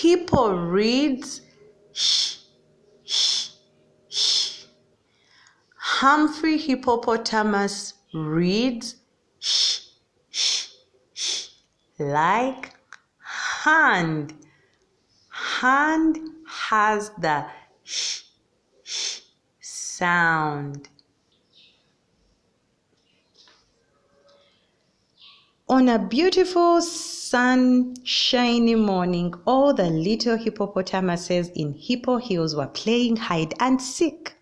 Hippo reads sh, sh, sh. Humphrey Hippopotamus reads sh, sh, sh, like hand. Hand has the sh, sh sound. On a beautiful sunshiny morning, all the little hippopotamuses in Hippo Hills were playing hide and seek.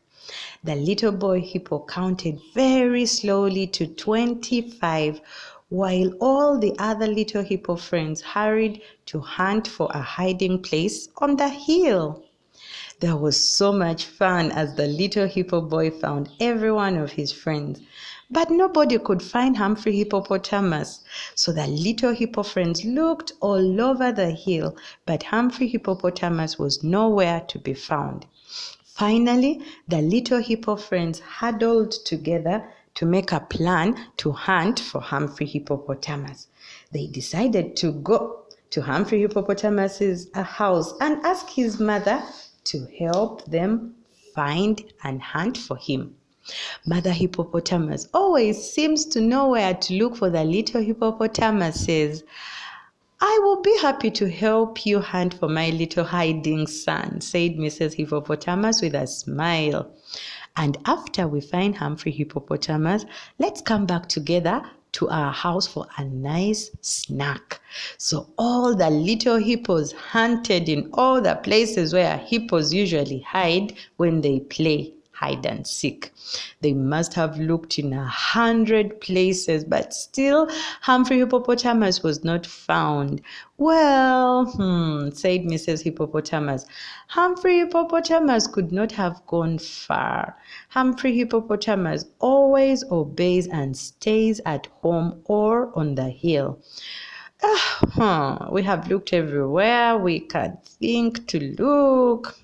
The little boy hippo counted very slowly to 25, while all the other little hippo friends hurried to hunt for a hiding place on the hill. There was so much fun as the little hippo boy found every one of his friends. But nobody could find Humphrey Hippopotamus. So the little hippo friends looked all over the hill, but Humphrey Hippopotamus was nowhere to be found. Finally, the little hippo friends huddled together to make a plan to hunt for Humphrey Hippopotamus. They decided to go to Humphrey Hippopotamus's house and ask his mother to help them find and hunt for him. Mother Hippopotamus always seems to know where to look for the little hippopotamuses. "I will be happy to help you hunt for my little hiding son," said Mrs. Hippopotamus with a smile. "And after we find Humphrey Hippopotamus, let's come back together to our house for a nice snack." So all the little hippos hunted in all the places where hippos usually hide when they play hide and seek. They must have looked in 100 places, but still Humphrey Hippopotamus was not found. "Well, said Mrs. Hippopotamus, "Humphrey Hippopotamus could not have gone far. Humphrey Hippopotamus always obeys and stays at home or on the hill. We have looked everywhere we can think to look,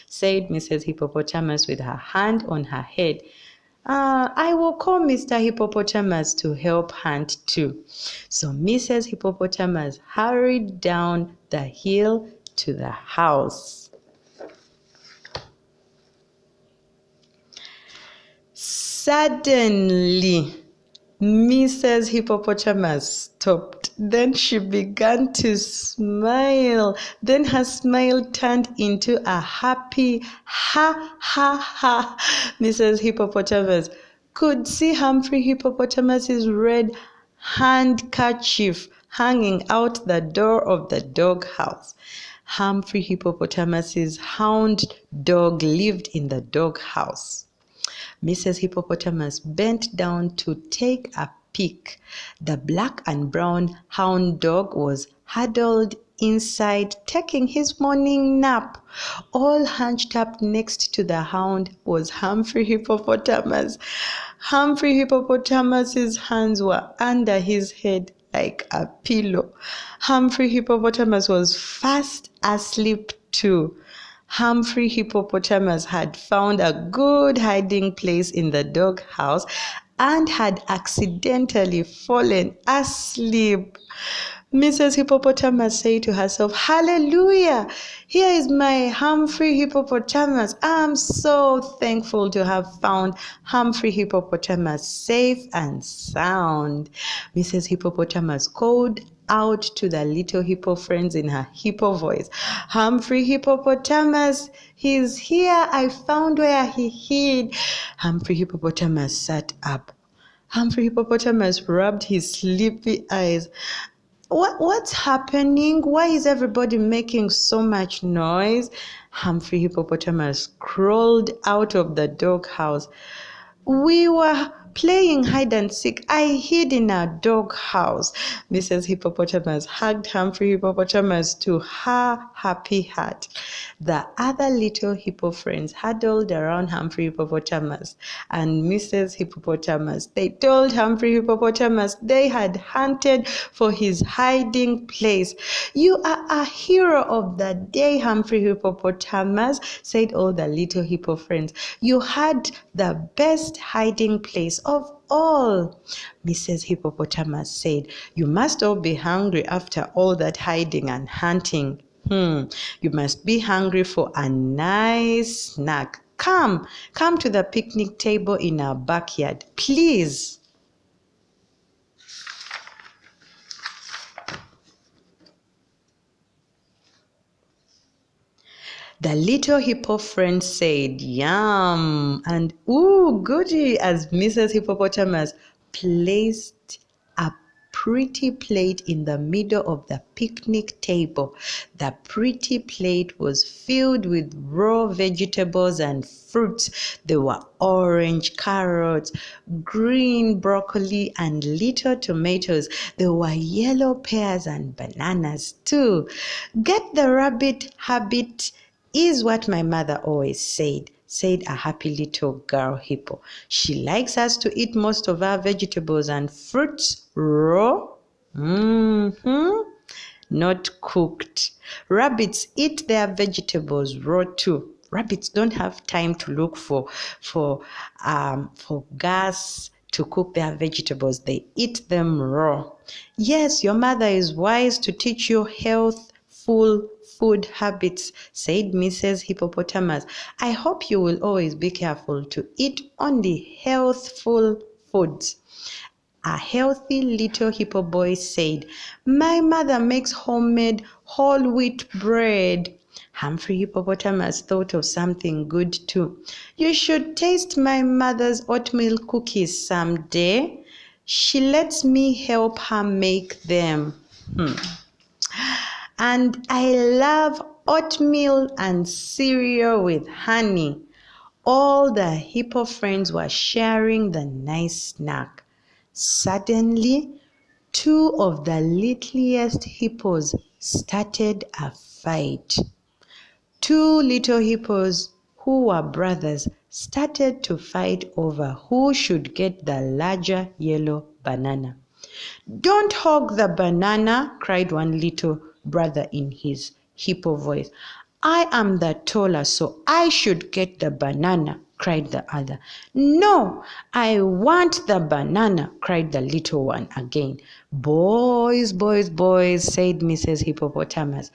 said Mrs. Hippopotamus with her hand on her head. "I will call Mr. Hippopotamus to help hunt too." So Mrs. Hippopotamus hurried down the hill to the house. Suddenly, Mrs. Hippopotamus stopped. Then she began to smile. Then her smile turned into a happy ha ha ha. Mrs. Hippopotamus could see Humphrey Hippopotamus's red handkerchief hanging out the door of the doghouse. Humphrey Hippopotamus's hound dog lived in the doghouse. Mrs. Hippopotamus bent down to take a peek. The black and brown hound dog was huddled inside, taking his morning nap. All hunched up next to the hound was Humphrey Hippopotamus. Humphrey Hippopotamus's hands were under his head like a pillow. Humphrey Hippopotamus was fast asleep too. Humphrey Hippopotamus had found a good hiding place in the doghouse and had accidentally fallen asleep. Mrs. Hippopotamus said to herself, "Hallelujah! Here is my Humphrey Hippopotamus. I'm so thankful to have found Humphrey Hippopotamus safe and sound." Mrs. Hippopotamus called out to the little hippo friends in her hippo voice, "Humphrey Hippopotamus, he's here. I found where he hid." Humphrey Hippopotamus sat up. Humphrey Hippopotamus rubbed his sleepy eyes. What's happening? Why is everybody making so much noise?" Humphrey Hippopotamus crawled out of the doghouse. "We were playing hide and seek. I hid in a doghouse." Mrs. Hippopotamus hugged Humphrey Hippopotamus to her happy heart. The other little hippo friends huddled around Humphrey Hippopotamus and Mrs. Hippopotamus. They told Humphrey Hippopotamus they had hunted for his hiding place. "You are a hero of the day, Humphrey Hippopotamus," said all the little hippo friends. "You had the best hiding place of all." Mrs. Hippopotamus said, "You must all be hungry after all that hiding and hunting. You must be hungry for a nice snack. Come to the picnic table in our backyard, please. The little hippo friend said, "Yum," and "Ooh, goody," as Mrs. Hippopotamus placed a pretty plate in the middle of the picnic table. The pretty plate was filled with raw vegetables and fruits. There were orange carrots, green broccoli, and little tomatoes. There were yellow pears and bananas too. "Get the rabbit habit is what my mother always said a happy little girl hippo. She likes us to eat most of our vegetables and fruits raw. Not cooked. Rabbits eat their vegetables raw too. Rabbits don't have time to look for gas to cook their vegetables. They eat them raw. Yes, your mother is wise to teach you healthful food habits," said Mrs. Hippopotamus. "I hope you will always be careful to eat only healthful foods." A healthy little hippo boy said, "My mother makes homemade whole wheat bread." Humphrey Hippopotamus thought of something good too. "You should taste my mother's oatmeal cookies someday. She lets me help her make them. And I love oatmeal and cereal with honey." All the hippo friends were sharing the nice snack. Suddenly, two of the littlest hippos started a fight. Two little hippos who were brothers started to fight over who should get the larger yellow banana. "Don't hog the banana," cried one little brother in his hippo voice. "I am the taller, so I should get the banana," cried the other. "No, I want the banana," cried the little one again. "Boys, boys, boys," said Mrs. Hippopotamus.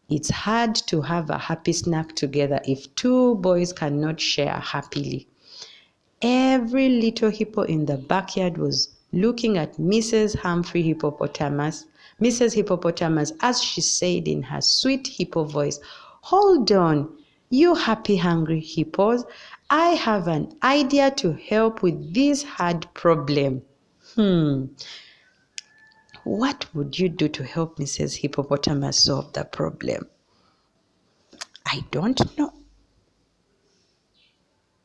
"It's hard to have a happy snack together if two boys cannot share happily." Every little hippo in the backyard was looking at Mrs. Hippopotamus as she said in her sweet hippo voice, "Hold on, you happy hungry hippos. I have an idea to help with this hard problem." What would you do to help Mrs. Hippopotamus solve the problem? I don't know.